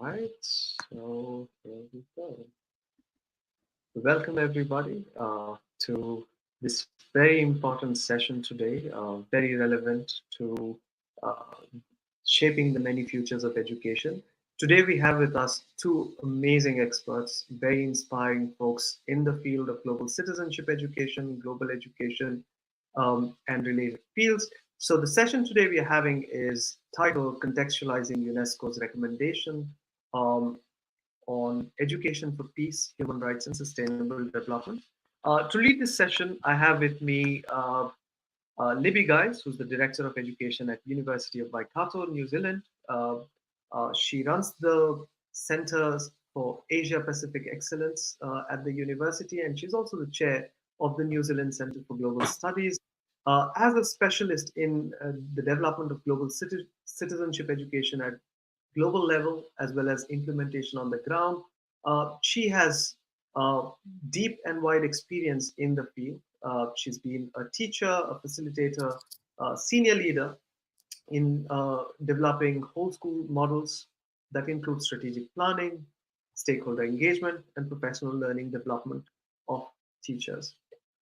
right, so here we go. Welcome everybody to this very important session today, very relevant to uh, shaping the many futures of education. Today we have with us two amazing experts, very inspiring folks in the field of global citizenship education, global education, and related fields. So the session today we are having is titled Contextualizing UNESCO's Recommendation um, on Education for Peace, Human Rights, and Sustainable Development. To lead this session, I have with me Libby, Giles, who's the Director of Education at University of Waikato, New Zealand. She runs the Centers for Asia Pacific Excellence at the university, and she's also the chair of the New Zealand Center for Global Studies. As a specialist in the development of global citizenship education at global level as well as implementation on the ground, she has deep and wide experience in the field. She's been a teacher, a facilitator, senior leader in developing whole school models that include strategic planning, stakeholder engagement, and professional learning development of teachers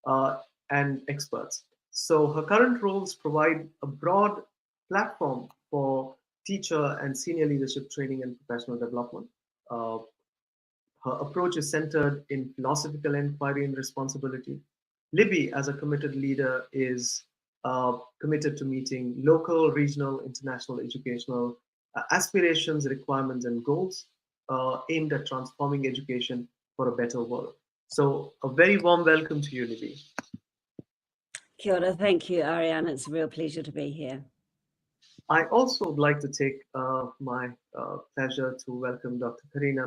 uh, and experts. So her current roles provide a broad platform for teacher and senior leadership training and professional development. Uh, Her approach is centered in philosophical inquiry and responsibility. Libby, as a committed leader, is committed to meeting local, regional, international educational aspirations, requirements, and goals aimed at transforming education for a better world. So, a very warm welcome to you, Libby. Kia ora, thank you, Ariane. It's a real pleasure to be here. I also would like to take my pleasure to welcome Dr. Karena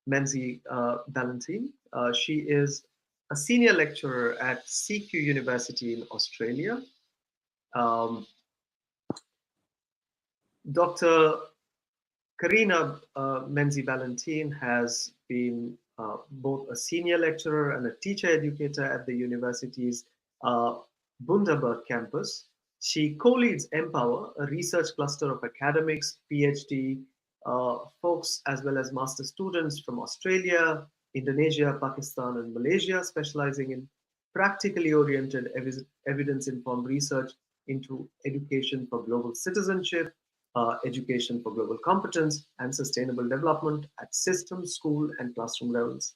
Menzie-Ballantyne. She is a senior lecturer at CQ University in Australia. Dr. Karena Menzie-Ballantyne has been both a senior lecturer and a teacher educator at the university's Bundaberg campus. She co-leads Empower, a research cluster of academics, PhD folks, as well as master students from Australia, Indonesia, Pakistan, and Malaysia, specializing in practically oriented evidence-informed research into education for global citizenship, education for global competence, and sustainable development at system, school, and classroom levels.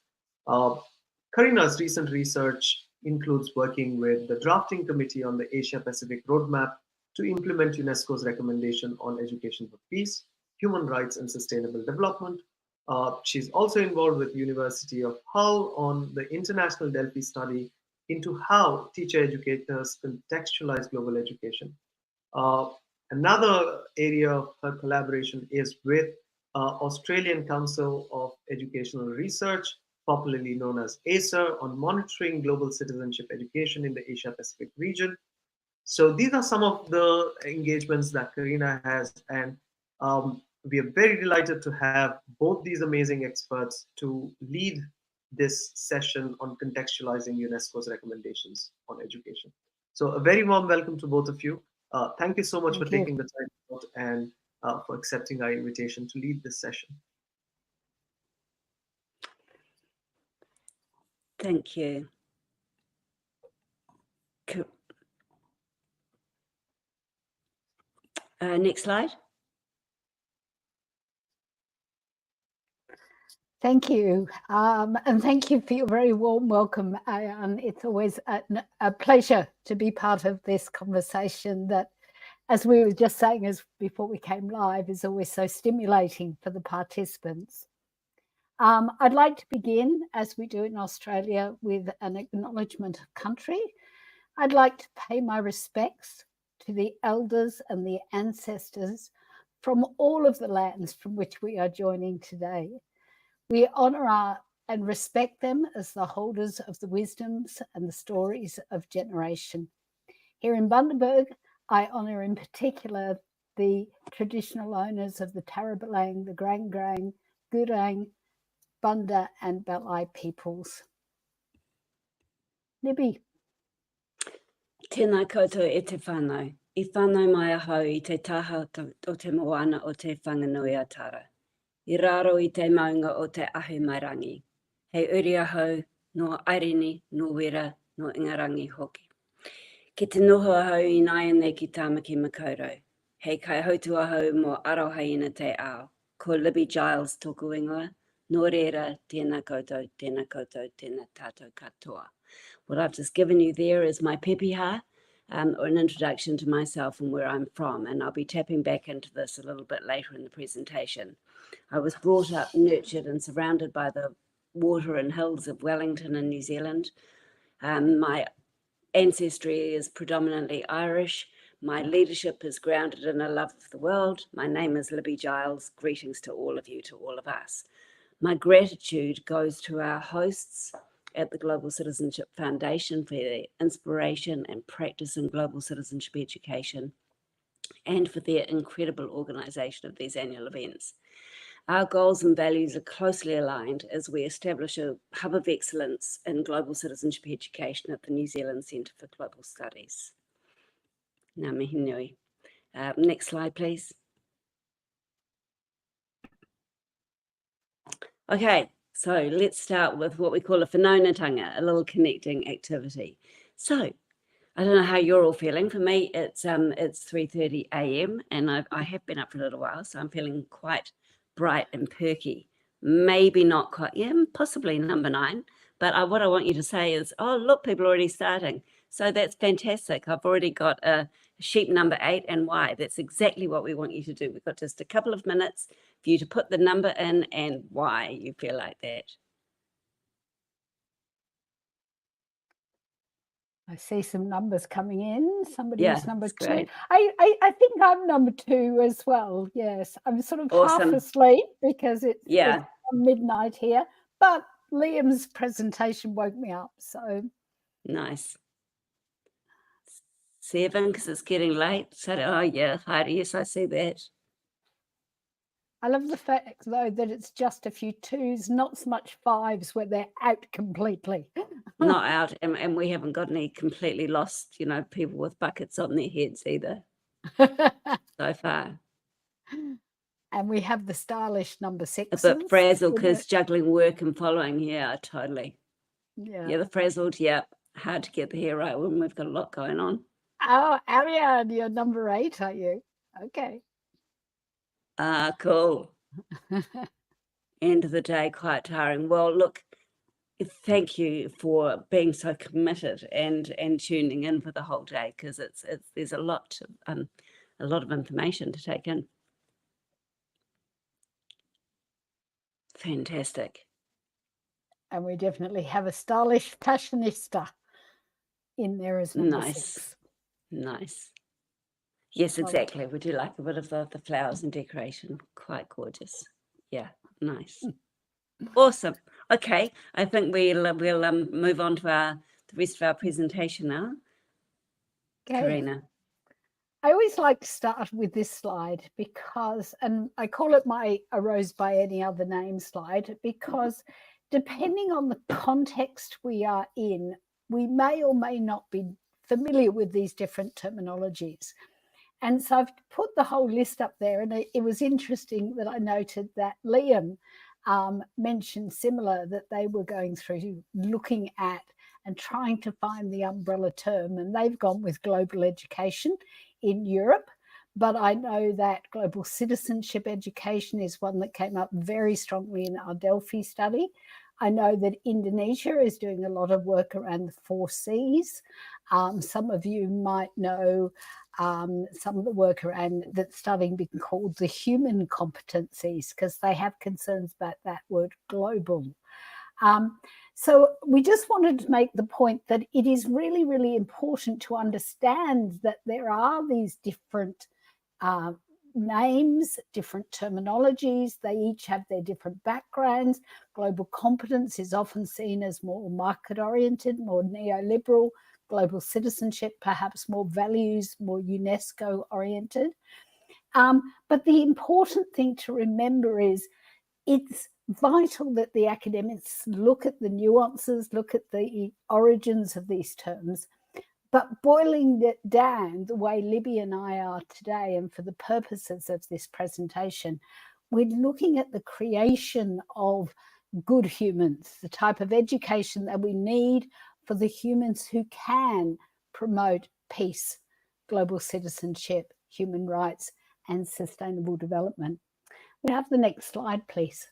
Karena's recent research includes working with the drafting committee on the Asia Pacific Roadmap to implement UNESCO's recommendation on education for peace, human rights, and sustainable development. She's also involved with University of Hull on the International Delphi study into how teacher educators contextualize global education. Another area of her collaboration is with Australian Council of Educational Research, popularly known as ACER, on monitoring global citizenship education in the Asia Pacific region. So these are some of the engagements that Karena has, and we are very delighted to have both these amazing experts to lead this session on contextualizing UNESCO's recommendations on education. So a very warm welcome to both of you. Thank you so much for taking the time out and for accepting our invitation to lead this session. Thank you. Next slide. Thank you. And thank you for your very warm welcome, Ariane. It's always a pleasure to be part of this conversation that, as we were just saying as before we came live, is always so stimulating for the participants. I'd like to begin, as we do in Australia, with an acknowledgement of country. I'd like to pay my respects to the elders and the ancestors from all of the lands from which we are joining today. We honour and respect them as the holders of the wisdoms and the stories of generation. Here in Bundaberg, I honour in particular the traditional owners of the Tarabalang, the Grand-Grand, Gurang, Bunda and Balai peoples. Libby. Tēnā koutou e te whānau. I whānau mai ahau I te taha o te moana o te whanganui atara. I raro I te maunga o te ahu mairangi. Hei uri ahau, no airini, no wera, no ingarangi hoki. Ki te noho ahau I nai nei ki tāmaki makaurau. Hei kai hautu ahau mo arohaina te ao. Ko Libby Giles tōku ingoa. No reira, tēnā koutou, tēnā koutou, tēnā tātou katoa. What I've just given you there is my pepeha, or an introduction to myself and where I'm from, and I'll be tapping back into this a little bit later in the presentation. I was brought up, nurtured and surrounded by the water and hills of Wellington in New Zealand. My ancestry is predominantly Irish. My leadership is grounded in a love of the world. My name is Libby Giles. Greetings to all of you, to all of us. My gratitude goes to our hosts at the Global Citizenship Foundation for their inspiration and practice in global citizenship education and for their incredible organisation of these annual events. Our goals and values are closely aligned as we establish a hub of excellence in global citizenship education at the New Zealand Centre for Global Studies. Ngā mihi nui. Next slide, please. Okay, so let's start with what we call a whanaungatanga, a little connecting activity. So, I don't know how you're all feeling. For me, it's 3:30 a.m. and I have been up for a little while, so I'm feeling quite bright and perky. Maybe not quite, yeah, possibly number 9. But what I want you to say is, oh, look, people are already starting. So that's fantastic. I've already got a sheep number 8 and why. That's exactly what we want you to do. We've got just a couple of minutes for you to put the number in and why you feel like that. I see some numbers coming in. Somebody's Yeah, number 2. great. I think I'm number 2 as well. Yes, I'm sort of half Awesome. asleep because it's Yeah. midnight here. But Liam's presentation woke me up. So Nice. 7 because it's getting late. So, oh yeah, Heidi, yes, I see that. I love the fact, though, that it's just a few 2s, not so much 5s where they're out completely. Not out, and we haven't got any completely lost, you know, people with buckets on their heads either so far. And we have the stylish number 6. A bit frazzled because juggling work and following. Yeah, totally. Yeah. Yeah, the frazzled, yeah. Hard to get the hair right when we've got a lot going on. Oh, Ariane, you're number 8, are you? Okay. Cool. End of the day, quite tiring. Well, look, thank you for being so committed and tuning in for the whole day, because there's a lot of information to take in. Fantastic. And we definitely have a stylish fashionista in there as number 6. Nice. Yes, exactly. Would you like a bit of the flowers and decoration? Quite gorgeous. Yeah, nice. Awesome. Okay, I think we'll move on to the rest of our presentation now. Okay. Karena. I always like to start with this slide because, and I call it my A Rose by Any Other Name slide, because depending on the context we are in, we may or may not be familiar with these different terminologies. And so I've put the whole list up there, and it was interesting that I noted that Liam mentioned similar, that they were going through looking at and trying to find the umbrella term, and they've gone with global education in Europe. But I know that global citizenship education is one that came up very strongly in our Delphi study. I know that Indonesia is doing a lot of work around the 4 Cs. Some of you might know some of the work around that's starting to be called the human competencies, because they have concerns about that word global. So we just wanted to make the point that it is really, really important to understand that there are these different names, different terminologies. They each have their different backgrounds. Global competence is often seen as more market-oriented, more neoliberal. Global citizenship, perhaps more values, more UNESCO-oriented. But the important thing to remember is it's vital that the academics look at the nuances, look at the origins of these terms, but boiling it down the way Libby and I are today, and for the purposes of this presentation, we're looking at the creation of good humans, the type of education that we need for the humans who can promote peace, global citizenship, human rights, and sustainable development. We have the next slide, please.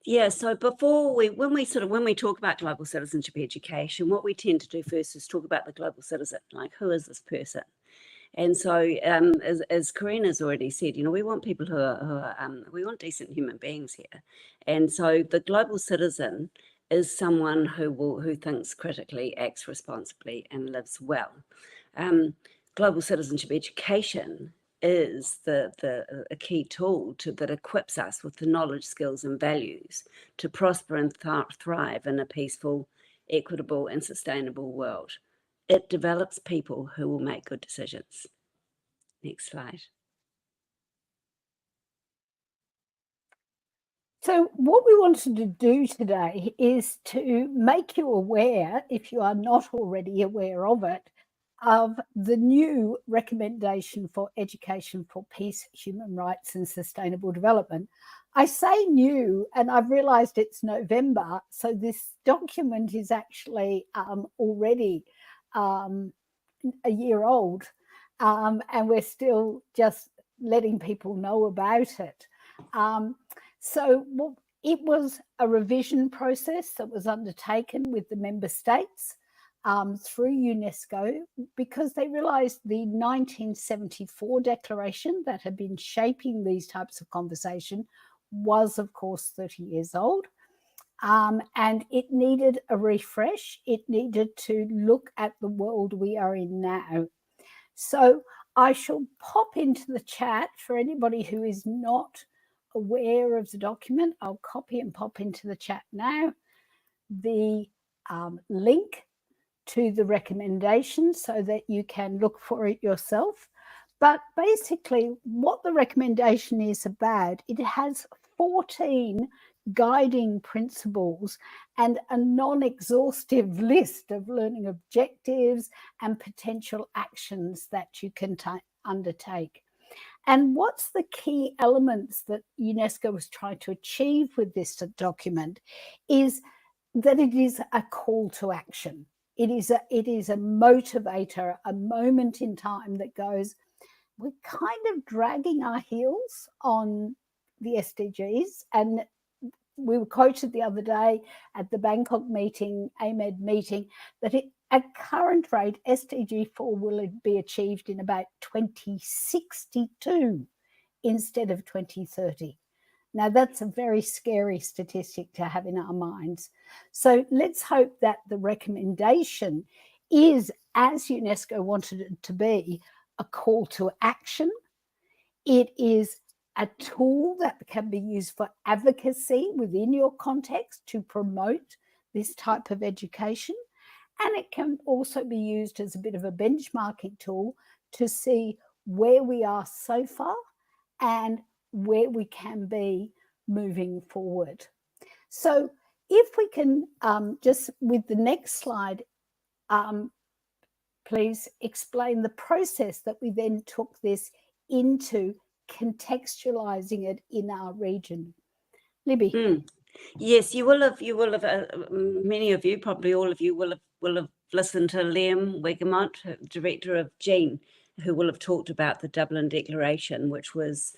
Yeah, so when we talk about global citizenship education, what we tend to do first is talk about the global citizen, like who is this person? And so, as Karena's already said, we want people we want decent human beings here. And so the global citizen is someone who thinks critically, acts responsibly, and lives well. Global citizenship education is a key tool that equips us with the knowledge, skills, and values to prosper and thrive in a peaceful, equitable, and sustainable world. It develops people who will make good decisions. Next slide. So what we wanted to do today is to make you aware, if you are not already aware of it, of the new recommendation for education for peace, human rights, and sustainable development. I say new, and I've realized it's November, so this document is actually already a year old, and we're still just letting people know about it. So it was a revision process that was undertaken with the member states through UNESCO, because they realized the 1974 declaration that had been shaping these types of conversation was, of course, 30 years old. And it needed a refresh. It needed to look at the world we are in now. So I shall pop into the chat for anybody who is not aware of the document. I'll copy and pop into the chat now the link to the recommendation so that you can look for it yourself. But basically what the recommendation is about, it has 14 guiding principles and a non-exhaustive list of learning objectives and potential actions that you can undertake. And what's the key elements that UNESCO was trying to achieve with this document is that it is a call to action. It is a motivator, a moment in time that goes, we're kind of dragging our heels on the SDGs. And we were quoted the other day at the Bangkok meeting, AMED meeting, that at current rate, SDG 4 will be achieved in about 2062 instead of 2030. Now, that's a very scary statistic to have in our minds. So let's hope that the recommendation is, as UNESCO wanted it to be, a call to action. It is a tool that can be used for advocacy within your context to promote this type of education. And it can also be used as a bit of a benchmarking tool to see where we are so far and where we can be moving forward. So if we can just with the next slide, please explain the process that we then took this into contextualizing it in our region. Libby. Yes, you will have. Many of you, probably all of you, will have listened to Liam Wegemont, director of GENE, who will have talked about the Dublin Declaration, which was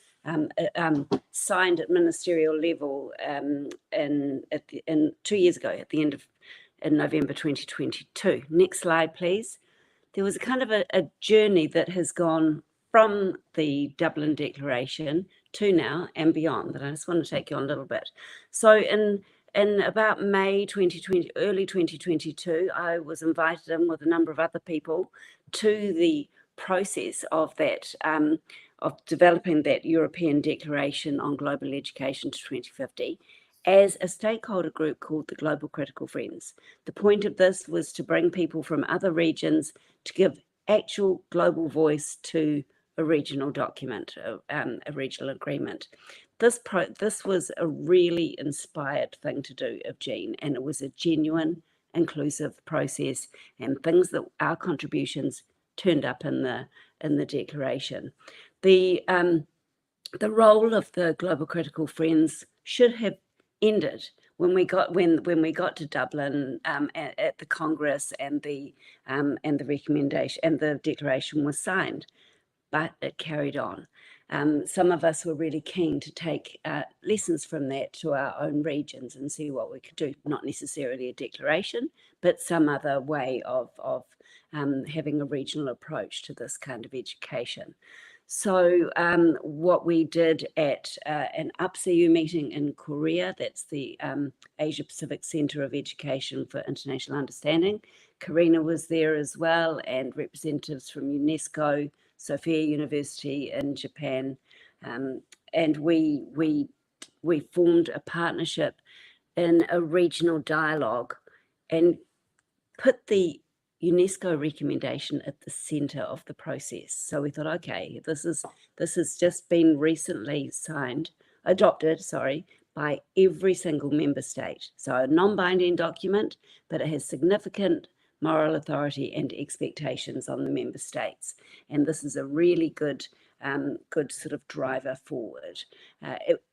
signed at ministerial level in 2 years ago, at the end of November 2022. Next slide, please. There was a kind of a journey that has gone from the Dublin Declaration to now and beyond, that I just want to take you on a little bit. So in about May 2020, early 2022, I was invited in with a number of other people to the process of that, of developing that European Declaration on Global Education to 2050 as a stakeholder group called the Global Critical Friends. The point of this was to bring people from other regions to give actual global voice to a regional document, a regional agreement. This was a really inspired thing to do of GENE, and it was a genuine, inclusive process, and things that our contributions turned up in the declaration. The role of the Global Critical Friends should have ended when we got to Dublin at the Congress, and the recommendation and the declaration was signed, but it carried on. Some of us were really keen to take lessons from that to our own regions and see what we could do, not necessarily a declaration, but some other way of having a regional approach to this kind of education. So what we did at an UPCEU meeting in Korea, that's the Asia Pacific Center of Education for International Understanding. Karena was there as well, and representatives from UNESCO, Sophia University in Japan, and we formed a partnership in a regional dialogue and put the UNESCO recommendation at the center of the process. So we thought, okay, this has just been recently adopted by every single member state. So a non-binding document, but it has significant moral authority and expectations on the member states. And this is a really good sort of driver forward.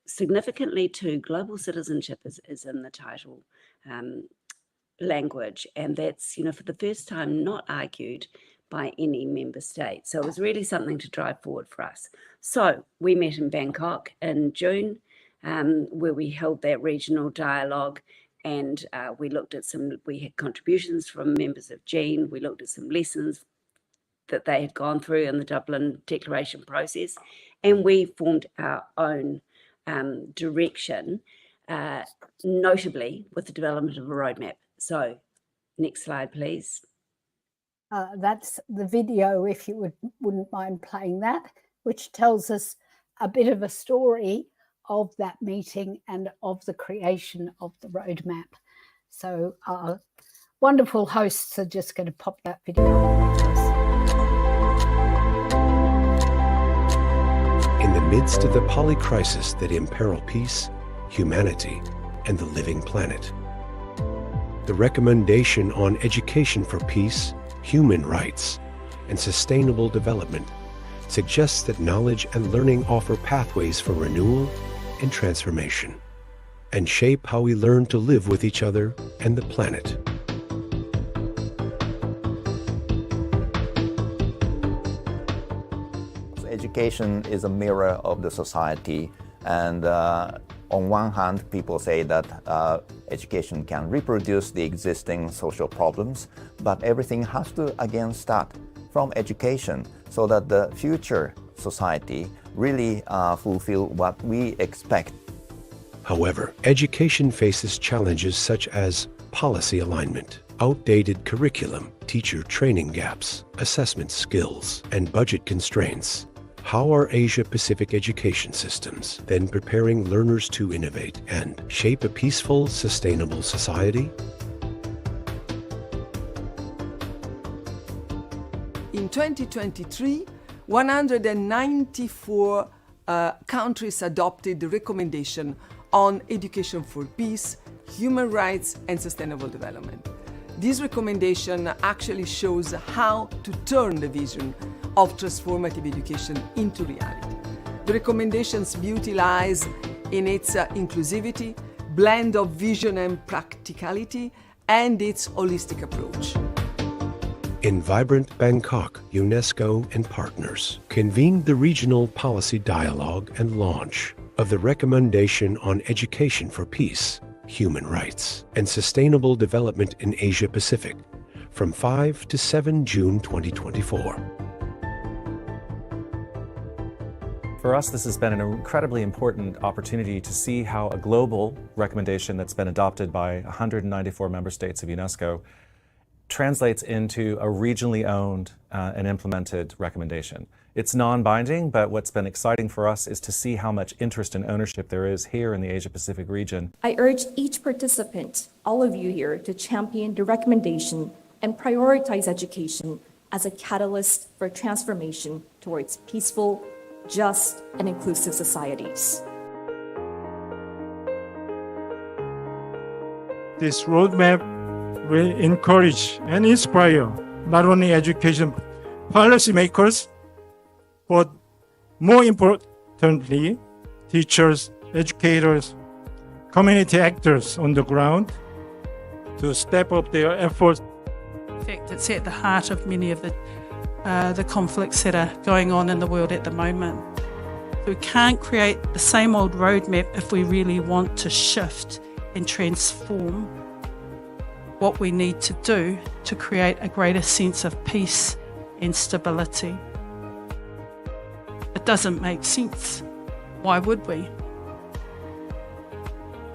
Significantly too, global citizenship is in the title language, and that's, for the first time, not argued by any member state. So it was really something to drive forward for us. So we met in Bangkok in June, where we held that regional dialogue, and we had contributions from members of GEAN. We looked at some lessons that they had gone through in the Dublin Declaration process, and we formed our own direction, notably with the development of a roadmap. So next slide, please. That's the video, if you wouldn't mind playing that, which tells us a bit of a story of that meeting and of the creation of the roadmap. So our wonderful hosts are just going to pop that video on for us. In the midst of the polycrisis that imperil peace, humanity, and the living planet, the recommendation on education for peace, human rights, and sustainable development suggests that knowledge and learning offer pathways for renewal and transformation, and shape how we learn to live with each other and the planet. Education is a mirror of the society, and on one hand, people say that education can reproduce the existing social problems, but everything has to again start from education so that the future society really fulfill what we expect. However, education faces challenges such as policy alignment, outdated curriculum, teacher training gaps, assessment skills, and budget constraints. How are Asia-Pacific education systems then preparing learners to innovate and shape a peaceful, sustainable society? In 2023, 194 countries adopted the recommendation on education for peace, human rights, and sustainable development. This recommendation actually shows how to turn the vision of transformative education into reality. The recommendation's beauty lies in its inclusivity, blend of vision and practicality, and its holistic approach. In vibrant Bangkok, UNESCO and partners convened the regional policy dialogue and launch of the Recommendation on Education for Peace, Human Rights, and Sustainable Development in Asia Pacific from 5 to 7 June 2024. For us, this has been an incredibly important opportunity to see how a global recommendation that's been adopted by 194 member states of UNESCO translates into a regionally owned and implemented recommendation. It's non-binding, but what's been exciting for us is to see how much interest and ownership there is here in the Asia-Pacific region. I urge each participant, all of you here, to champion the recommendation and prioritize education as a catalyst for transformation towards peaceful, just, and inclusive societies. This roadmap will encourage and inspire not only education policymakers, but More importantly, teachers, educators, community actors on the ground to step up their efforts. In fact, it's at the heart of many of the conflicts that are going on in the world at the moment. We can't create the same old roadmap if we really want to shift and transform what we need to do to create a greater sense of peace and stability. It doesn't make sense. Why would we?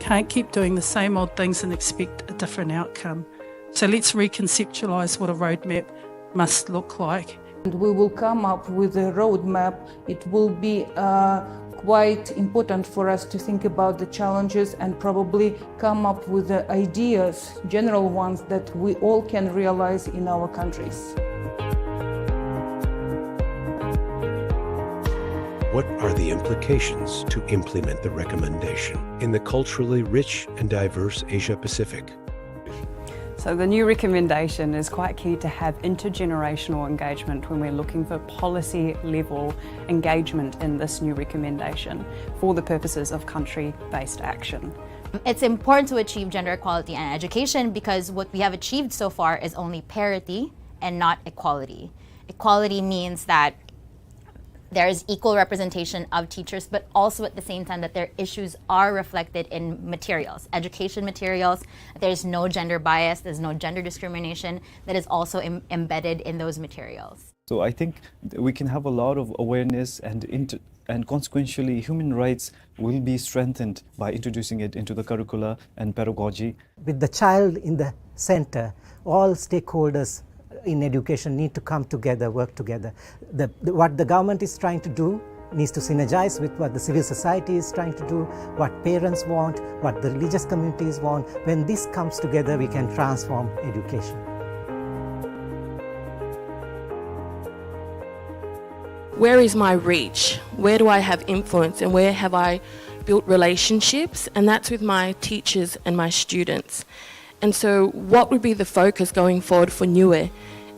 Can't keep doing the same old things and expect a different outcome. So let's reconceptualize what a roadmap must look like. And we will come up with a roadmap. It will be quite important for us to think about the challenges and probably come up with the ideas, general ones that we all can realize in our countries. What are the implications to implement the recommendation in the culturally rich and diverse Asia-Pacific? So the new recommendation is quite key to have intergenerational engagement when we're looking for policy level engagement in this new recommendation for the purposes of country-based action. It's important to achieve gender equality and education because what we have achieved so far is only parity and not equality. Equality means that there is equal representation of teachers, but also at the same time that their issues are reflected in materials, education materials. There's no gender bias, there's no gender discrimination that is also embedded in those materials. So I think we can have a lot of awareness and consequentially human rights will be strengthened by introducing it into the curricula and pedagogy. With the child in the center, all stakeholders in education need to come together, work together. What the government is trying to do needs to synergize with what the civil society is trying to do, what parents want, what the religious communities want. When this comes together, we can transform education. Where is my reach? Where do I have influence and where have I built relationships? And that's with my teachers and my students. And so what would be the focus going forward for Niue?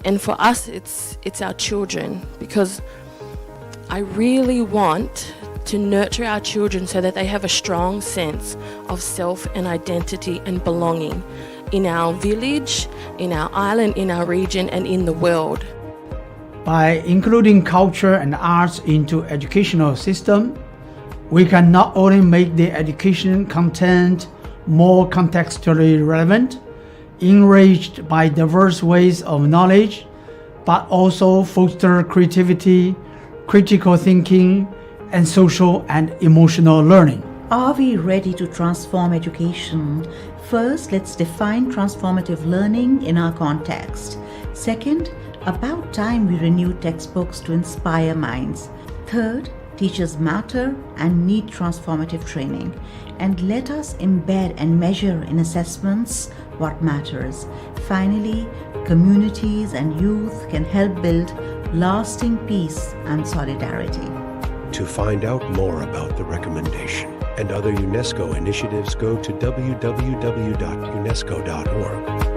And for us, it's our children, because I really want to nurture our children so that they have a strong sense of self and identity and belonging in our village, in our island, in our region, and in the world. By including culture and arts into educational system, we can not only make the education content more contextually relevant, enriched by diverse ways of knowledge, but also foster creativity, critical thinking, and social and emotional learning. Are we ready to transform education? First, let's define transformative learning in our context. Second, about time we renew textbooks to inspire minds. Third, teachers matter and need transformative training. And let us embed and measure in assessments what matters. Finally, communities and youth can help build lasting peace and solidarity. To find out more about the recommendation and other UNESCO initiatives, go to www.unesco.org.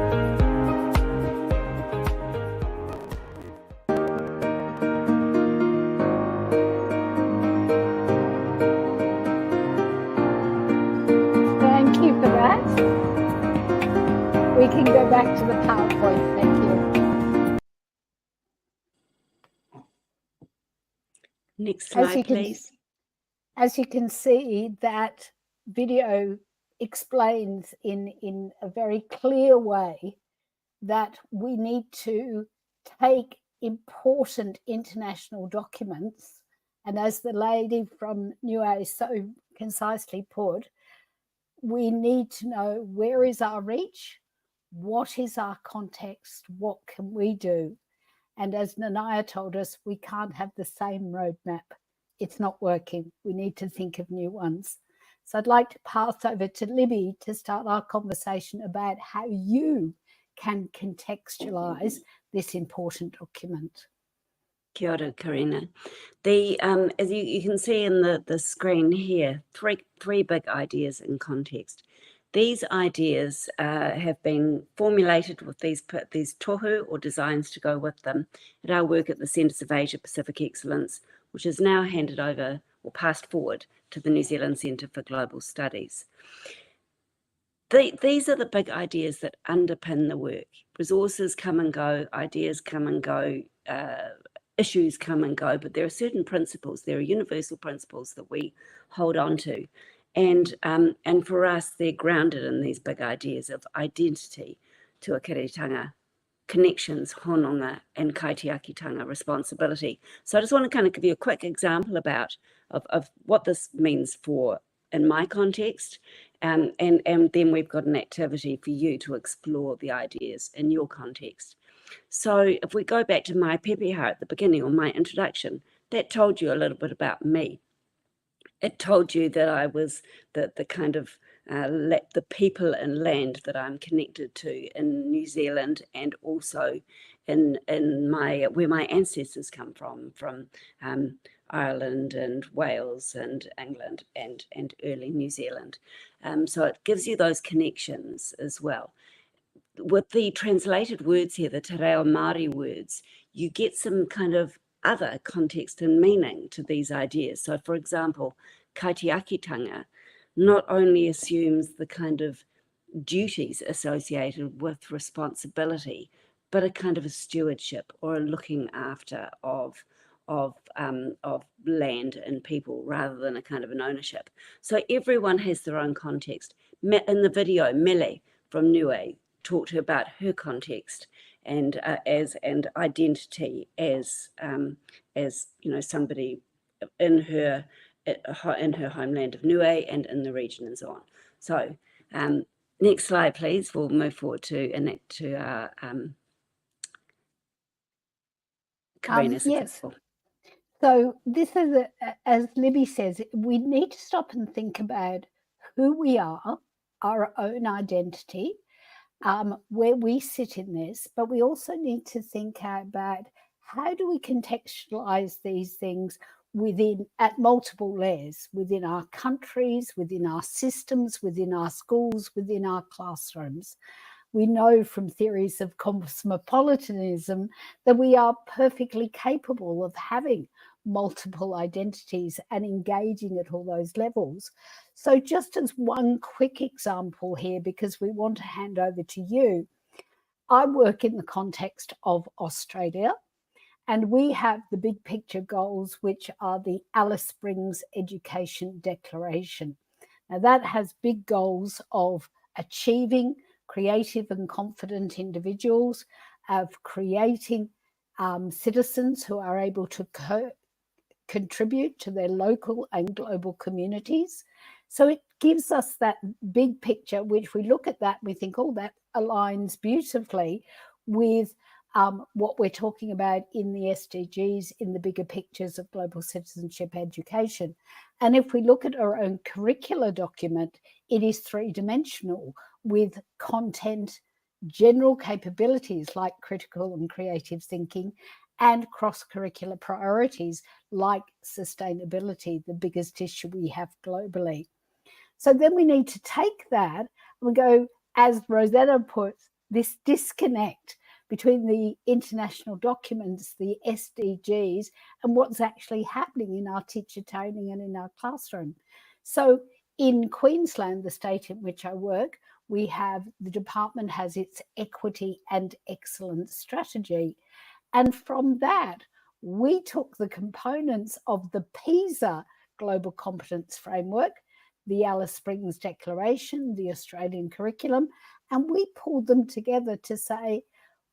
We can go back to the PowerPoint. Thank you. Next slide, please. As you can see, that video explains in a very clear way that we need to take important international documents, and as the lady from Niue so concisely put, we need to know where is our reach, what is our context, what can we do? And as Nanaya told us, we can't have the same roadmap. It's not working. We need to think of new ones. So I'd like to pass over to Libby to start our conversation about how you can contextualize this important document. Kia ora, Karena. As you can see in the screen here, three big ideas in context. These ideas have been formulated with these tohu or designs to go with them at our work at the Centres of Asia Pacific Excellence which is now handed over or passed forward to the New Zealand Centre for Global Studies. These are the big ideas that underpin the work. Resources come and go, ideas come and go, issues come and go, but there are certain principles, there are universal principles that we hold on to. And for us, they're grounded in these big ideas of identity, tuakiretanga, connections, hononga, and kaitiakitanga, responsibility. So I just want to kind of give you a quick example of what this means in my context, and then we've got an activity for you to explore the ideas in your context. So if we go back to my pepeha at the beginning, or my introduction, that told you a little bit about me. It told you that I was the kind of the people and land that I'm connected to in New Zealand, and also in where my ancestors come from Ireland and Wales and England and early New Zealand. So it gives you those connections as well. With the translated words here, the te reo Māori words, you get some kind of other context and meaning to these ideas. So, for example, kaitiakitanga not only assumes the kind of duties associated with responsibility, but a kind of a stewardship or a looking after of land and people, rather than a kind of an ownership. So everyone has their own context. In the video, Mele from Niue talked to her about her context and identity as somebody in her homeland of Niue and in the region and so on. So next slide, please. We'll move forward to our Karena. Yes. So this is, as Libby says, we need to stop and think about who we are, our own identity, where we sit in this, but we also need to think about how do we contextualize these things at multiple layers, within our countries, within our systems, within our schools, within our classrooms. We know from theories of cosmopolitanism that we are perfectly capable of having multiple identities and engaging at all those levels. So just as one quick example here, because we want to hand over to you, I work in the context of Australia, and we have the big picture goals, which are the Alice Springs Education Declaration. Now that has big goals of achieving creative and confident individuals, of creating citizens who are able to contribute to their local and global communities. So it gives us that big picture, which we look at that, we think, oh, that aligns beautifully with what we're talking about in the SDGs, in the bigger pictures of global citizenship education. And if we look at our own curricular document, it is three-dimensional with content, general capabilities like critical and creative thinking, and cross-curricular priorities like sustainability, the biggest issue we have globally. So then we need to take that and we go, as Rosetta puts, this disconnect between the international documents, the SDGs, and what's actually happening in our teacher training and in our classroom. So in Queensland, the state in which I work, the department has its equity and excellence strategy. And from that, we took the components of the PISA Global Competence Framework, the Alice Springs Declaration, the Australian curriculum, and we pulled them together to say,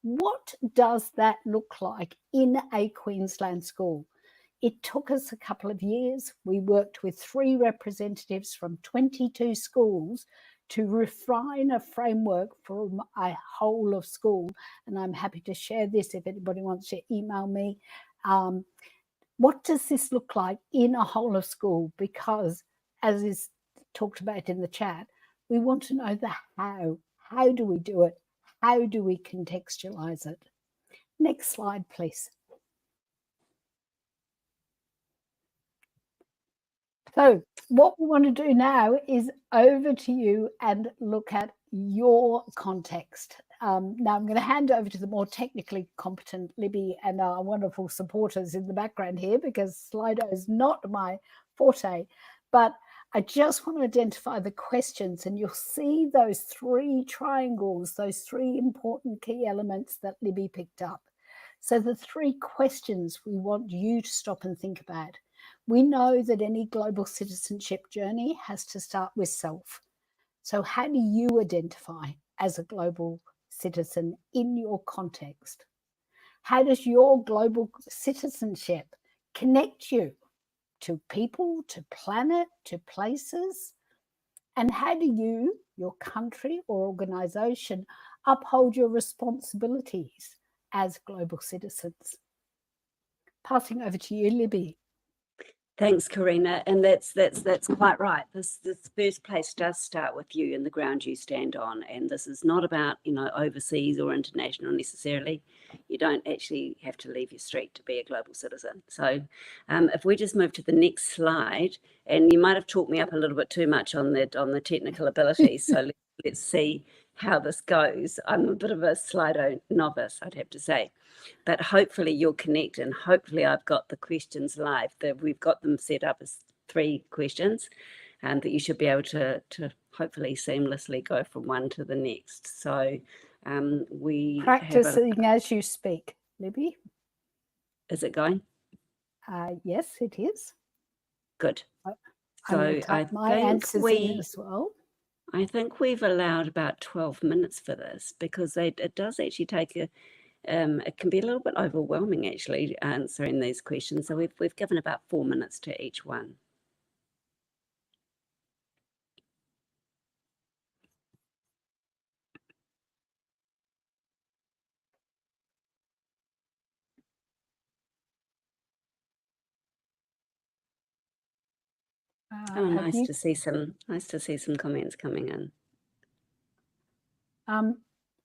what does that look like in a Queensland school? It took us a couple of years. We worked with 3 representatives from 22 schools to refine a framework for a whole of school. And I'm happy to share this if anybody wants to email me. What does this look like in a whole of school? Because as is talked about in the chat, we want to know the how. How do we do it? How do we contextualize it? Next slide, please. So what we want to do now is over to you and look at your context. Now I'm going to hand over to the more technically competent Libby and our wonderful supporters in the background here, because Slido is not my forte, but I just want to identify the questions, and you'll see those three triangles, those three important key elements that Libby picked up. So the three questions we want you to stop and think about. We know that any global citizenship journey has to start with self. So how do you identify as a global citizen in your context? How does your global citizenship connect you to people, to planet, to places? And how do you, your country or organization, uphold your responsibilities as global citizens? Passing over to you, Libby. Thanks, Karena, and that's quite right. This first place does start with you and the ground you stand on, and this is not about, you know, overseas or international necessarily. You don't actually have to leave your street to be a global citizen. So if we just move to the next slide, and you might have talked me up a little bit too much on the technical abilities, so let's see how this goes. I'm a bit of a Slido novice, I'd have to say. But hopefully you'll connect, and hopefully I've got the questions live. We've got them set up as 3 questions, and that you should be able to hopefully seamlessly go from one to the next. So we practicing as you speak, Libby. Is it going? Yes, it is. Good. So I think my answers in as well. I think we've allowed about 12 minutes for this, because it does actually take it can be a little bit overwhelming actually answering these questions. So we've given about 4 minutes to each one. Oh, nice to see some comments coming in.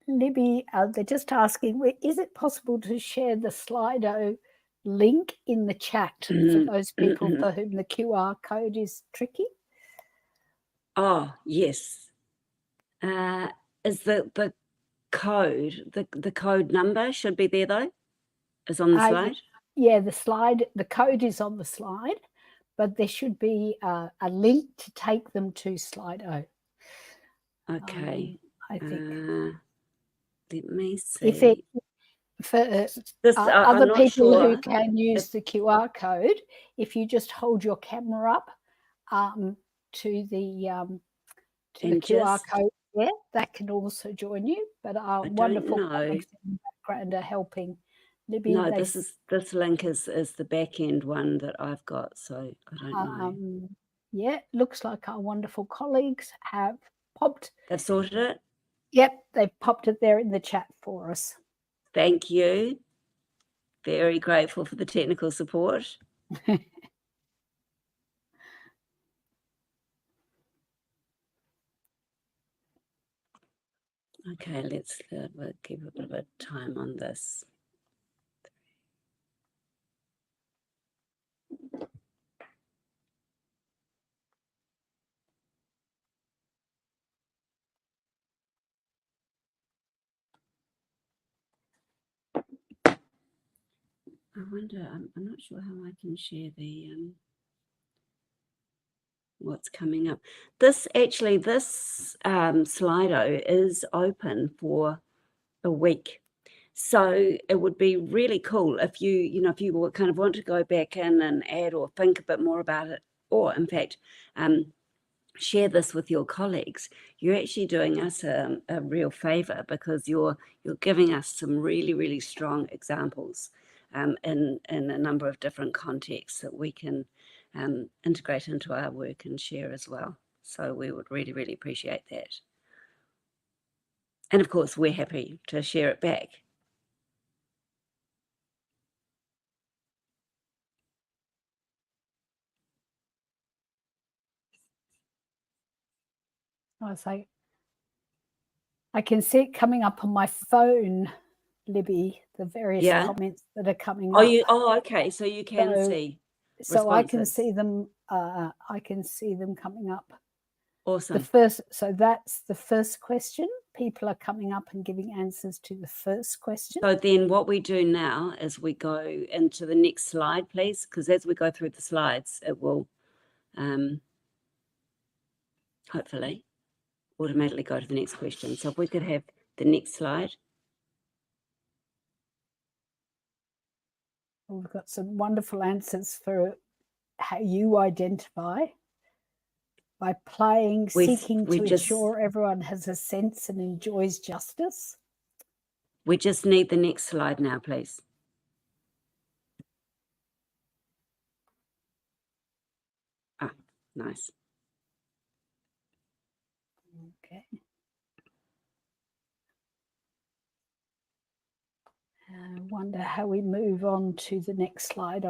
Libby, they're just asking, is it possible to share the Slido link in the chat for those people for whom the QR code is tricky? Oh, yes. Is the code, the code number should be there though? Is on the slide? Yeah, the code is on the slide, but there should be a link to take them to Slido. Okay. I think. Let me see. If it, for other people who can use the QR code, if you just hold your camera up to the QR code there, that can also join you. But our wonderful colleagues in the background are helping. Libby, no, this link is the back end one that I've got, so I don't know. Yeah, looks like our wonderful colleagues have popped. They've sorted it? Yep, they've popped it there in the chat for us. Thank you. Very grateful for the technical support. Okay, let's we'll keep a bit of a time on this. I wonder, I'm not sure how I can share the what's coming up. This Slido is open for a week. So it would be really cool if you kind of want to go back in and add or think a bit more about it, or in fact, share this with your colleagues. You're actually doing us a real favor, because you're giving us some really, really strong examples in a number of different contexts that we can integrate into our work and share as well. So we would really, really appreciate that. And of course, we're happy to share it back. I can see it coming up on my phone, Libby, the various comments that are coming up. Oh, okay. So you can see. So I can see them. I can see them coming up. Awesome. So that's the first question. people are coming up and giving answers to the first question. So then what we do now is we go into the next slide, please, because as we go through the slides, it will hopefully automatically go to the next question. So if we could have the next slide. We've got some wonderful answers for how you identify by playing, seeking to ensure everyone has a sense and enjoys justice. We just need the next slide now, please. Ah, nice. Okay. I wonder how we move on to the next slide.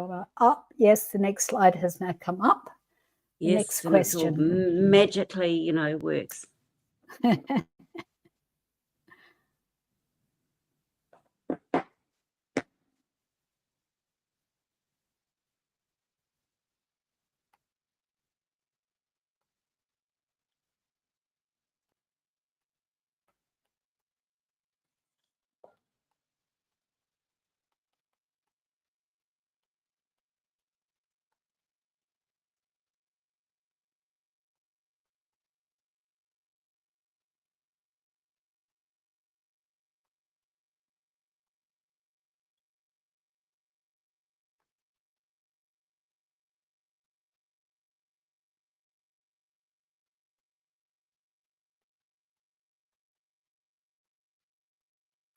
Yes, the next slide has now come up. The Yes, next and it's all question. magically, you know, works.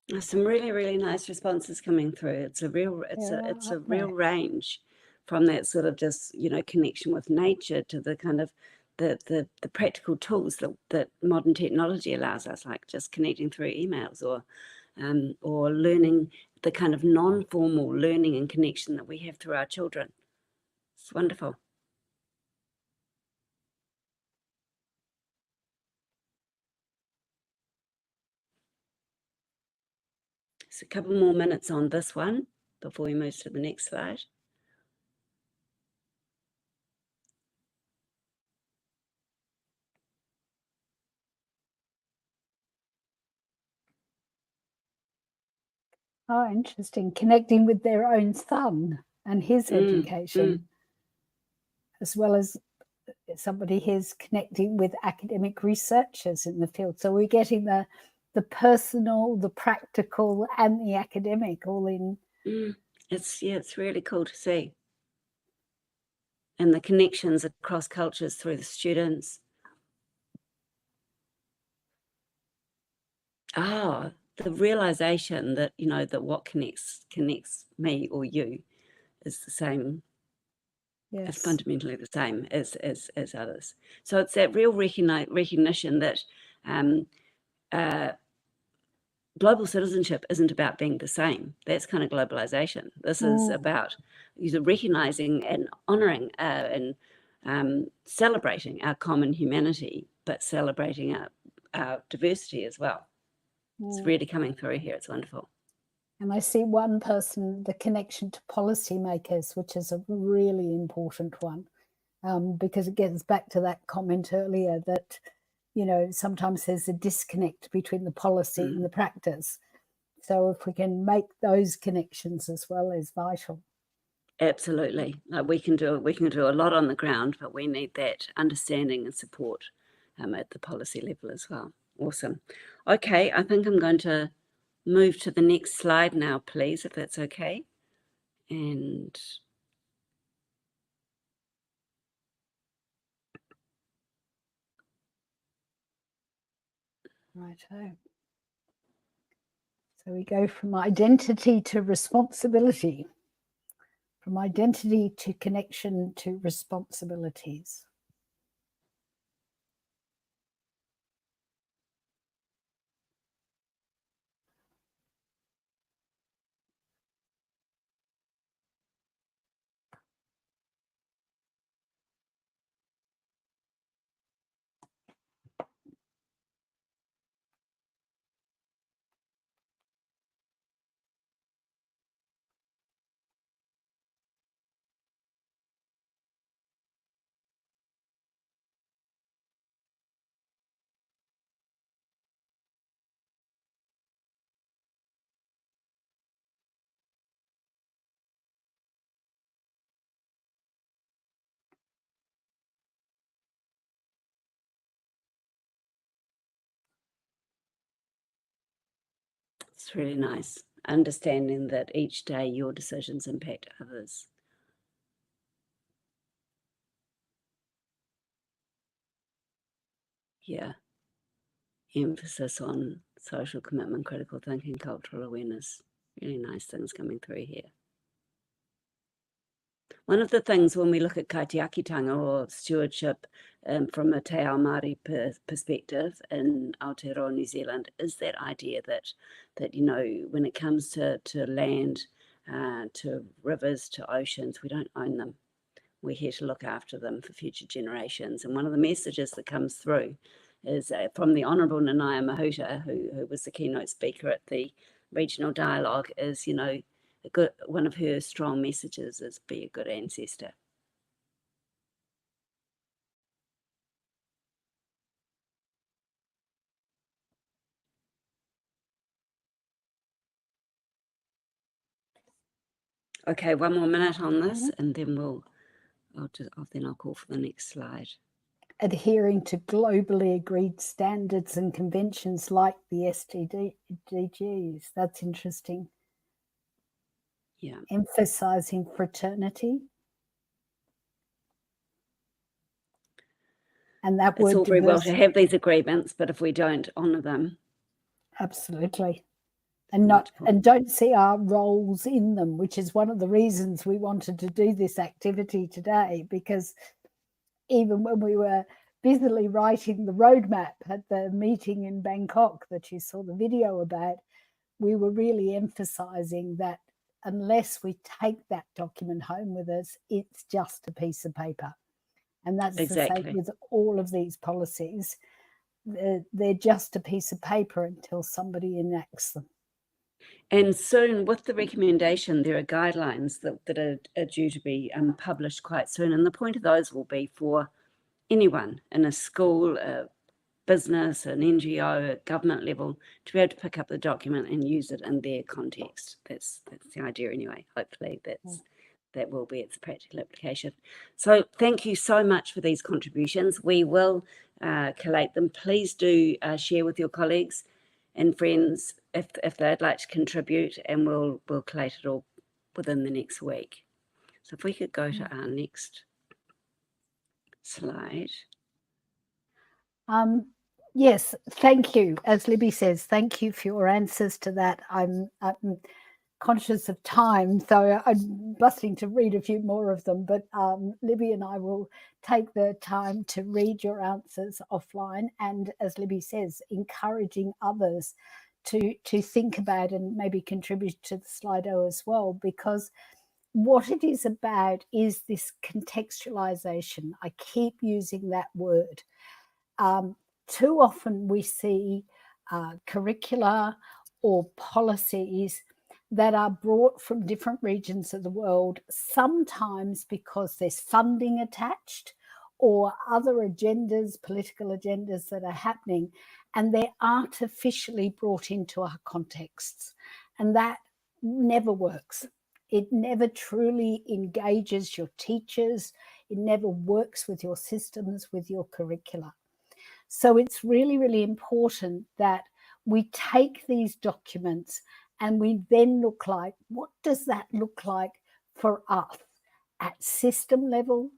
There's some really, really nice responses coming through. It's a real, it's a real range from that sort of just, you know, connection with nature to the kind of the practical tools that modern technology allows us, like just connecting through emails or learning the kind of non-formal learning and connection that we have through our children. It's wonderful. So a couple more minutes on this one before we move to the next slide. Oh, interesting. Connecting with their own son and his education, as well as somebody here's connecting with academic researchers in the field. So we're getting the personal, the practical, and the academic all in. It's really cool to see. And the connections across cultures through the students. The realization that, you know, that what connects me or you is the same. Yes. It's fundamentally the same as others. So it's that real recognition that global citizenship isn't about being the same. That's kind of globalization. This is about recognizing and honoring and celebrating our common humanity, but celebrating our diversity as well. It's really coming through here. It's wonderful. And I see one person, the connection to policymakers, which is a really important one, because it gets back to that comment earlier that, you know, sometimes there's a disconnect between the policy and the practice. So if we can make those connections as well is vital. Absolutely. We can do a lot on the ground, but we need that understanding and support at the policy level as well. Awesome. Okay, I think I'm going to move to the next slide now, please, if that's okay. And Righto. So we go from identity to responsibility, from identity to connection to responsibilities. It's really nice. Understanding that each day your decisions impact others. Yeah. Emphasis on social commitment, critical thinking, cultural awareness. Really nice things coming through here. One of the things when we look at kaitiakitanga or stewardship from a te ao Māori perspective in Aotearoa, New Zealand, is that idea that you know, when it comes to land, to rivers, to oceans, we don't own them. We're here to look after them for future generations. And one of the messages that comes through is from the Honourable Nanaia Mahuta, who was the keynote speaker at the regional dialogue, is, you know, one of her strong messages is be a good ancestor. Okay, one more minute on this, and then I'll call for the next slide. Adhering to globally agreed standards and conventions like the SDGs. That's interesting. Yeah. Emphasizing fraternity. And that it's word all very well to diversity. have these agreements, but if we don't honour them. Absolutely. And don't see our roles in them, which is one of the reasons we wanted to do this activity today, because even when we were busily writing the roadmap at the meeting in Bangkok that you saw the video about, we were really emphasizing that unless we take that document home with us, it's just a piece of paper. And that's exactly the same with all of these policies. They're just a piece of paper until somebody enacts them. And soon, with the recommendation, there are guidelines that are due to be published quite soon. And the point of those will be for anyone in a school, a business, an NGO, at government level, to be able to pick up the document and use it in their context. That's the idea anyway. Hopefully that will be its practical application. So thank you so much for these contributions. We will collate them. Please do share with your colleagues and friends if they'd like to contribute, and we'll collate it all within the next week. So if we could go to our next slide. Yes, thank you. As Libby says, thank you for your answers to that. I'm conscious of time, so I'm busting to read a few more of them, but Libby and I will take the time to read your answers offline, and as Libby says, encouraging others to think about and maybe contribute to the Slido as well, because what it is about is this contextualization. I keep using that word. Too often we see curricula or policies that are brought from different regions of the world, sometimes because there's funding attached or other agendas, political agendas that are happening, and they're artificially brought into our contexts. And that never works. It never truly engages your teachers. It never works with your systems, with your curricula. So it's really, really important that we take these documents and we then look like, what does that look like for us at system level,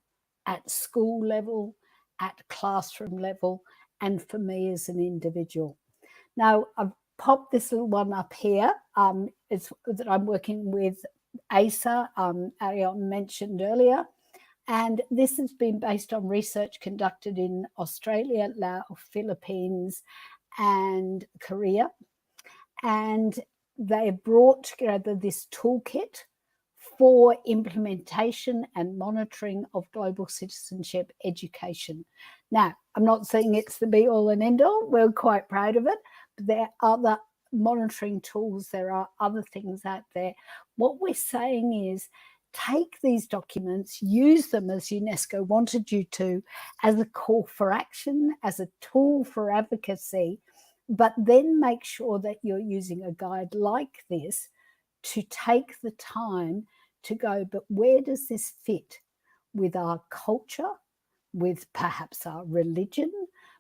at school level, at classroom level, and for me as an individual. Now, I've popped this little one up here. It's that I'm working with ASA, Arion mentioned earlier. And this has been based on research conducted in Australia, Laos, Philippines, and Korea. And they brought together this toolkit for implementation and monitoring of global citizenship education. Now, I'm not saying it's the be all and end all. We're quite proud of it. But there are other monitoring tools. There are other things out there. What we're saying is, take these documents, use them as UNESCO wanted you to, as a call for action, as a tool for advocacy, but then make sure that you're using a guide like this to take the time to go, but where does this fit with our culture, with perhaps our religion,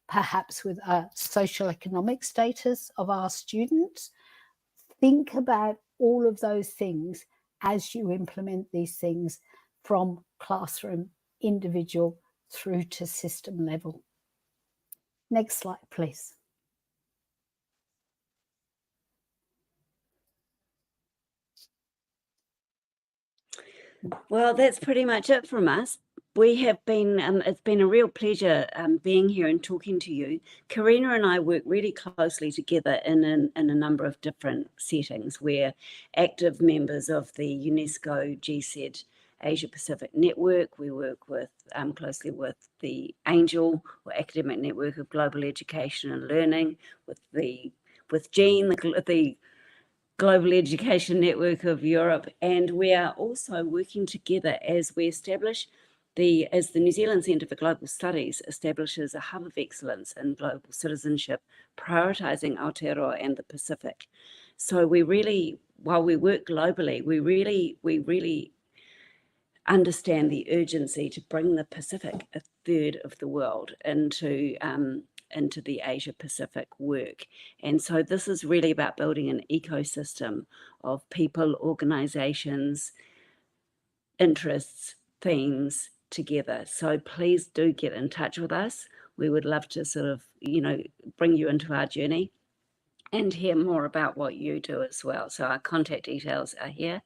perhaps with our social economic status of our students? think about all of those things as you implement these things from classroom, individual, through to system level. Next slide, please. Well, that's pretty much it from us. We have been, it's been a real pleasure being here and talking to you. Karena and I work really closely together in a number of different settings. We're active members of the UNESCO GSED Asia Pacific Network. We work with closely with the ANGEL, or Academic Network of Global Education and Learning, with Jean, the Global Education Network of Europe, and we are also working together as we establish as the New Zealand Centre for Global Studies establishes a hub of excellence in global citizenship, prioritising Aotearoa and the Pacific. So we really, while we work globally, we really understand the urgency to bring the Pacific, a third of the world, into the Asia Pacific work. And so this is really about building an ecosystem of people, organizations, interests, themes together. So please do get in touch with us. We would love to sort of, bring you into our journey and hear more about what you do as well. So our contact details are here.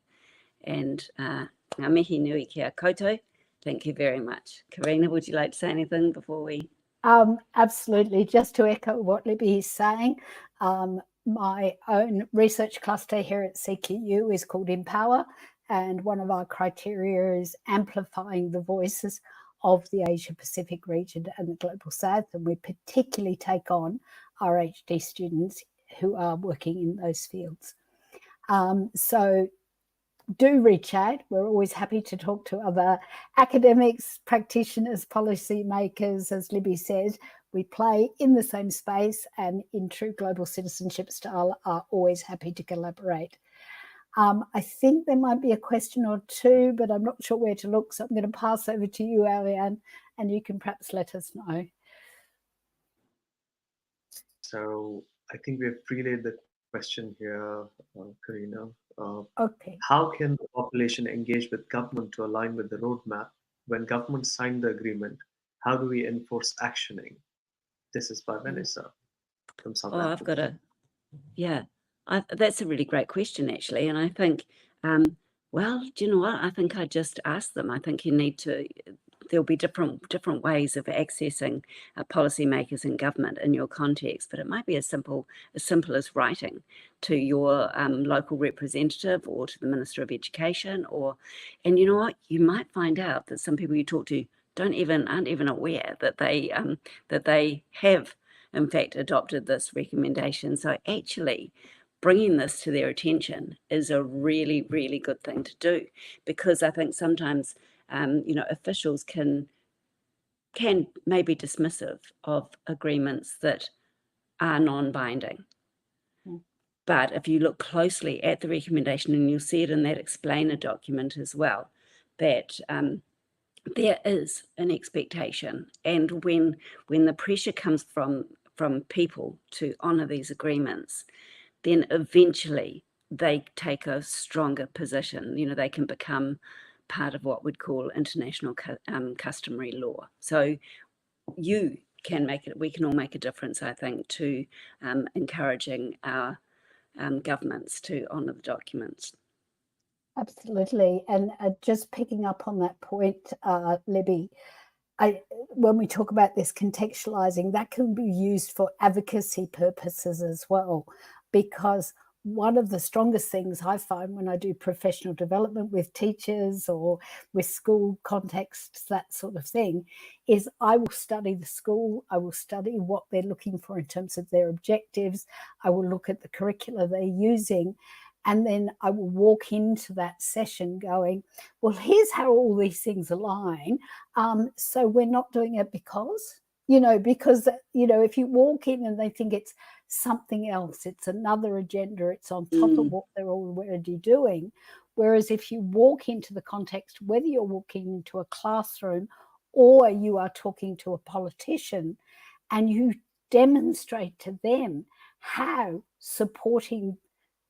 And ngā mihi nui ki a koutou. Thank you very much. Karena, would you like to say anything before we... Absolutely. Just to echo what Libby is saying, my own research cluster here at CQU is called Empower, and one of our criteria is amplifying the voices of the Asia Pacific region and the Global South, and we particularly take on RHD students who are working in those fields. So do reach out. We're always happy to talk to other academics, practitioners, policy makers. As Libby says, we play in the same space and in true global citizenship style are always happy to collaborate. I think there might be a question or two, but I'm not sure where to look. So I'm going to pass over to you, Ariane, and you can perhaps let us know. So I think we've relayed the question here, Karena. Okay. How can the population engage with government to align with the roadmap? When government signed the agreement, how do we enforce actioning? This is by Vanessa from South Africa. I've got that's a really great question, actually. And I think, well, do you know what? I think I just asked them. I think you need to, there'll be different ways of accessing policymakers and government in your context, but it might be as simple as writing to your local representative or to the Minister of Education, and you know what? You might find out that some people you talk to aren't even aware that they have in fact adopted this recommendation. So actually bringing this to their attention is a really, really good thing to do, because I think sometimes officials can may be dismissive of agreements that are non-binding. But if you look closely at the recommendation, and you'll see it in that explainer document as well, that there is an expectation, and when the pressure comes from people to honour these agreements, then eventually they take a stronger position. They can become part of what we'd call international customary law. So we can all make a difference, I think, to encouraging our governments to honour the documents. Absolutely. And just picking up on that point, Libby, when we talk about this contextualizing, that can be used for advocacy purposes as well, because one of the strongest things I find when I do professional development with teachers or with school contexts, that sort of thing, is I will study the school, I will study what they're looking for in terms of their objectives, I will look at the curricula they're using, and then I will walk into that session going, well, here's how all these things align. So we're not doing it because if you walk in and they think it's something else, it's another agenda, it's on top of what they're already doing. Whereas if you walk into the context, whether you're walking into a classroom or you are talking to a politician, and you demonstrate to them how supporting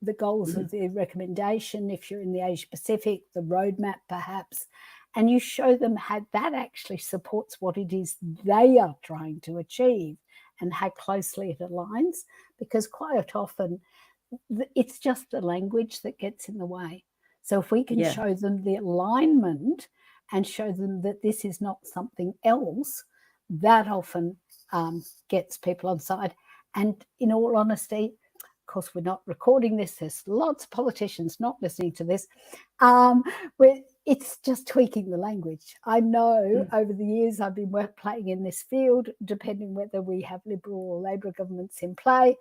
the goals of the recommendation, if you're in the Asia Pacific, the roadmap perhaps, and you show them how that actually supports what it is they are trying to achieve and how closely it aligns, because quite often it's just the language that gets in the way. So if we can show them the alignment and show them that this is not something else, that often gets people on side. And in all honesty, of course, we're not recording this. There's lots of politicians not listening to this. It's just tweaking the language. I know over the years I've been playing in this field, depending whether we have Liberal or Labor governments in play,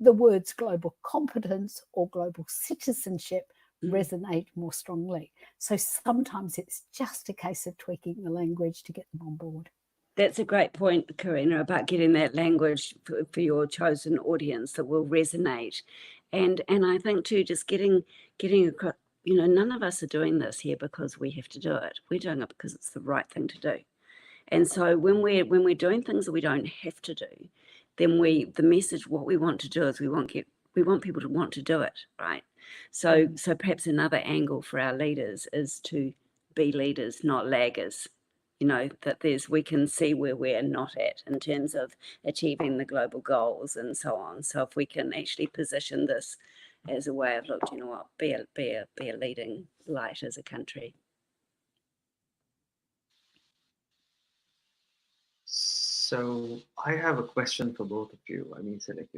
the words global competence or global citizenship resonate more strongly. So sometimes it's just a case of tweaking the language to get them on board. That's a great point, Karena, about getting that language for your chosen audience that will resonate. And I think too, just getting across, you know, none of us are doing this here because we have to do it. We're doing it because it's the right thing to do. And so when we're doing things that we don't have to do, then the message, what we want to do is we want people to want to do it, right? So perhaps another angle for our leaders is to be leaders, not laggers. You know, that we can see where we're not at in terms of achieving the global goals and so on. So if we can actually position this as a way of, look, you know what, be a leading light as a country. So I have a question for both of you. I mean, so like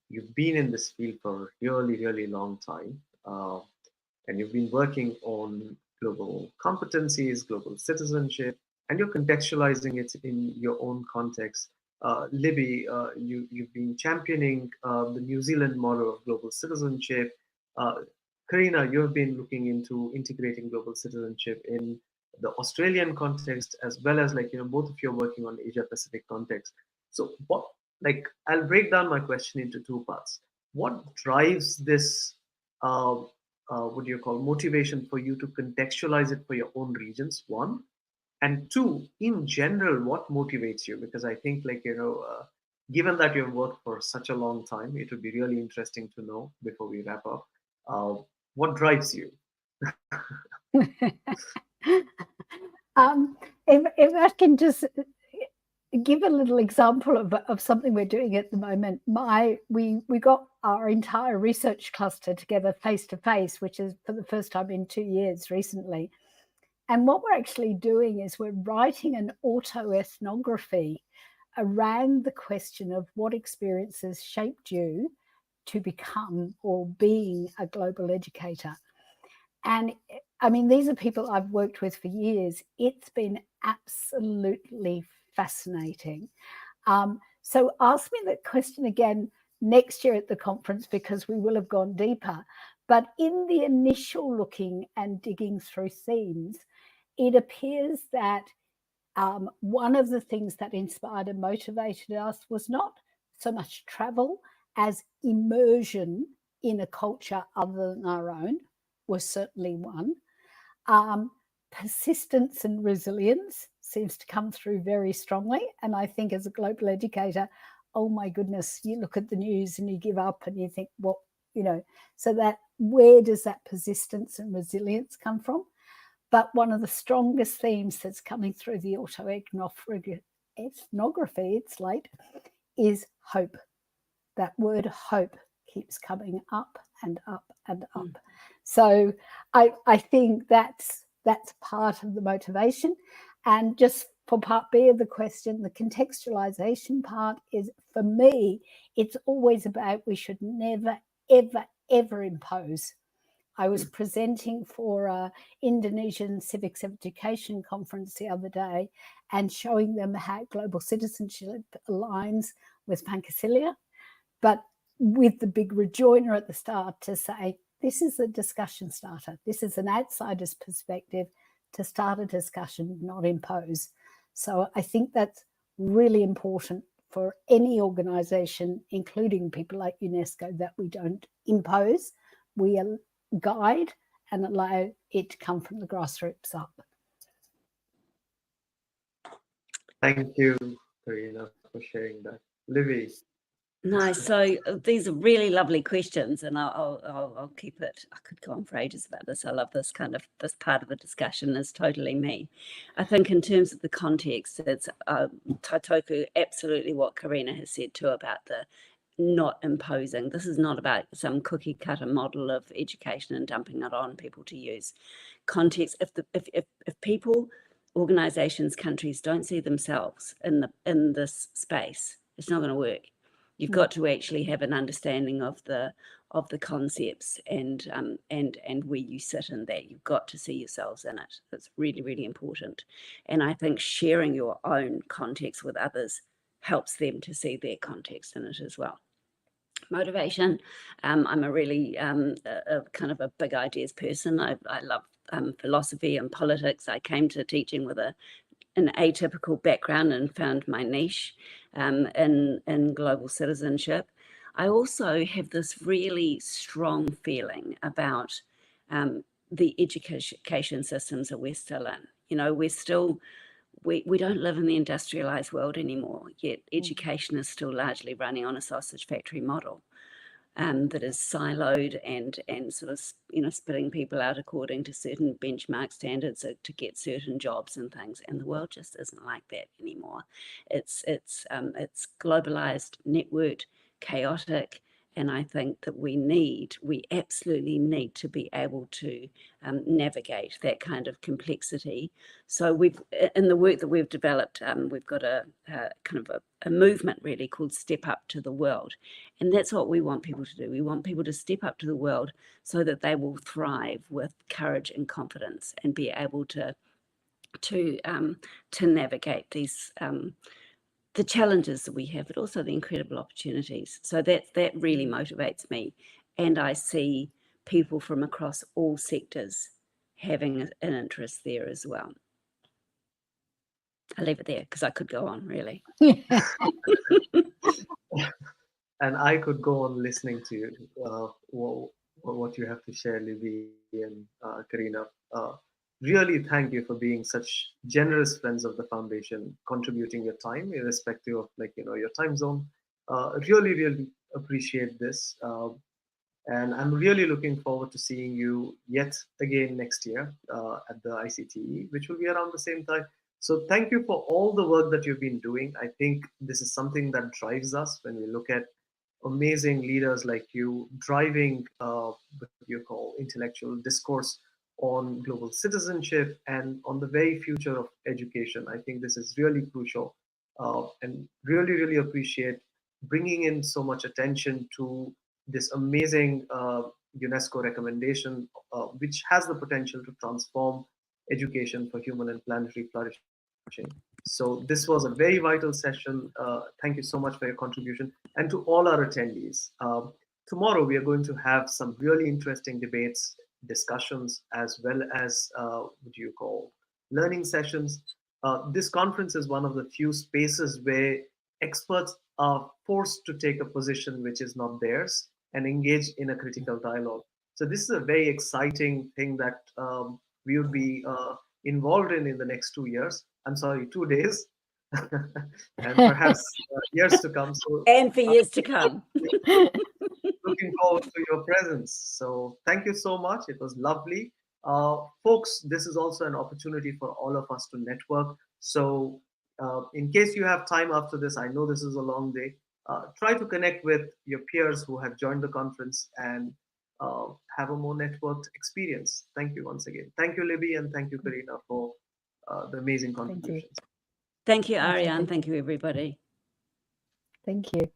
you've been in this field for a really, really long time, and you've been working on global competencies, global citizenship, and you're contextualizing it in your own context. Libby, you've been championing the New Zealand model of global citizenship. Karena, you've been looking into integrating global citizenship in the Australian context, as well as, like, you know, both of you are working on Asia Pacific context. So what, like, I'll break down my question into two parts. What drives this, what do you call, motivation for you to contextualize it for your own regions, one? And two, in general, what motivates you? Because I think, like, you know, given that you've worked for such a long time, it would be really interesting to know before we wrap up, what drives you? If I can just give a little example of something we're doing at the moment. We got our entire research cluster together face to face, which is for the first time in 2 years recently. And what we're actually doing is we're writing an autoethnography around the question of what experiences shaped you to become or being a global educator. And I mean, these are people I've worked with for years. It's been absolutely fascinating. So ask me that question again next year at the conference, because we will have gone deeper. But in the initial looking and digging through themes, it appears that one of the things that inspired and motivated us was not so much travel as immersion in a culture other than our own was certainly one. Persistence and resilience seems to come through very strongly. And I think as a global educator, oh my goodness, you look at the news and you give up and you think, well, you know, so that where does that persistence and resilience come from? But one of the strongest themes that's coming through the autoethnography, it's late, is hope. That word hope keeps coming up and up and up. So I think that's part of the motivation. And just for part B of the question, the contextualization part is, for me, it's always about we should never, ever, ever impose. I was presenting for an Indonesian civics education conference the other day and showing them how global citizenship aligns with Pancasila, but with the big rejoinder at the start to say, this is a discussion starter. This is an outsider's perspective to start a discussion, not impose. So I think that's really important for any organization, including people like UNESCO, that we don't impose. We guide and allow it to come from the grassroots up. Thank you, Karena, for sharing that. Libby. Nice. So these are really lovely questions, and I'll keep it. I could go on for ages about this. I love this part of the discussion is totally me. I think in terms of the context, it's taitoku absolutely what Karena has said too about the not imposing. This is not about some cookie cutter model of education and dumping it on people to use. Context. If people, organizations, countries don't see themselves in this space, it's not going to work. You've got to actually have an understanding of the concepts and where you sit in that. You've got to see yourselves in it. It's really, really important. And I think sharing your own context with others helps them to see their context in it as well. Motivation. I'm a really a kind of a big ideas person. I love philosophy and politics. I came to teaching with an atypical background and found my niche in global citizenship. I also have this really strong feeling about the education systems that we're still in. You know, we don't live in the industrialized world anymore, yet education is still largely running on a sausage factory model. That is siloed and sort of, you know, spitting people out according to certain benchmark standards to get certain jobs and things. And the world just isn't like that anymore. It's globalized, networked, chaotic. And I think that we absolutely need to be able to navigate that kind of complexity. So in the work that we've developed, we've got a kind of a movement really called Step Up to the World. And that's what we want people to do. We want people to step up to the world so that they will thrive with courage and confidence and be able to navigate these the challenges that we have, but also the incredible opportunities. So that really motivates me. And I see people from across all sectors having an interest there as well. I'll leave it there because I could go on, really. And I could go on listening to you, what you have to share, Libby and Karena. Really thank you for being such generous friends of the foundation, contributing your time irrespective of your time zone. Really, really appreciate this. And I'm really looking forward to seeing you yet again next year at the ICTE, which will be around the same time. So thank you for all the work that you've been doing. I think this is something that drives us when we look at amazing leaders like you driving what you call intellectual discourse on global citizenship and on the very future of education. I think this is really crucial and really, really appreciate bringing in so much attention to this amazing UNESCO recommendation, which has the potential to transform education for human and planetary flourishing. So this was a very vital session. Thank you so much for your contribution. And to all our attendees, tomorrow we are going to have some really interesting debates, discussions, as well as what you call learning sessions. This conference is one of the few spaces where experts are forced to take a position which is not theirs and engage in a critical dialogue. So this is a very exciting thing that we will be involved in the next 2 years. I'm sorry, 2 days, and perhaps years to come. So, and for years to come. Looking forward to your presence. So thank you so much. It was lovely. Folks, this is also an opportunity for all of us to network. So in case you have time after this, I know this is a long day, try to connect with your peers who have joined the conference and have a more networked experience. Thank you once again. Thank you, Libby, and thank you, Karena, for the amazing contributions. Thank you, Ariane. Thank you, everybody. Thank you.